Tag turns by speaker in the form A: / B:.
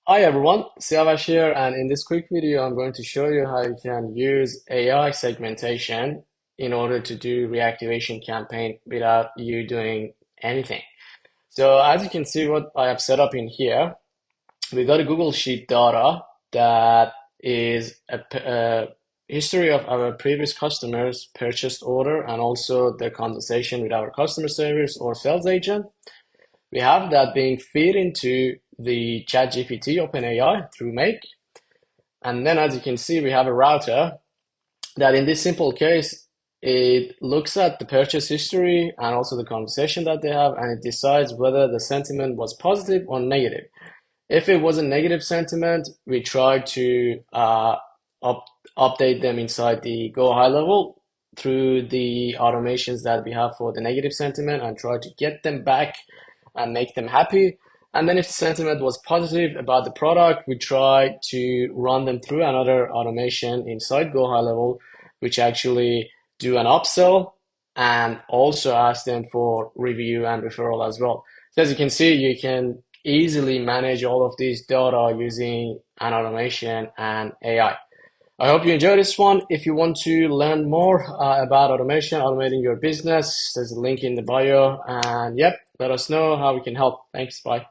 A: Hi everyone, Siavash here, and in this quick video, I'm going to show you how you can use AI segmentation in order to do reactivation campaign without you doing anything. So as you can see, what I have set up in here, we got a Google Sheet data that is a history of our previous customers' purchased order and also their conversation with our customer service or sales agent. We have that being fed into the ChatGPT OpenAI through Make. And then as you can see, we have a router that in this simple case, it looks at the purchase history and also the conversation that they have, and it decides whether the sentiment was positive or negative. If it was a negative sentiment, we try to up update them inside the Go High Level through the automations that we have for the negative sentiment and try to get them back and make them happy. And then if the sentiment was positive about the product, we try to run them through another automation inside Go High Level, which actually do an upsell and also ask them for review and referral as well. So as you can see, you can easily manage all of these data using an automation and AI. I hope you enjoy this one. If you want to learn more about automation, automating your business, there's a link in the bio. And yep, let us know how we can help. Thanks. Bye.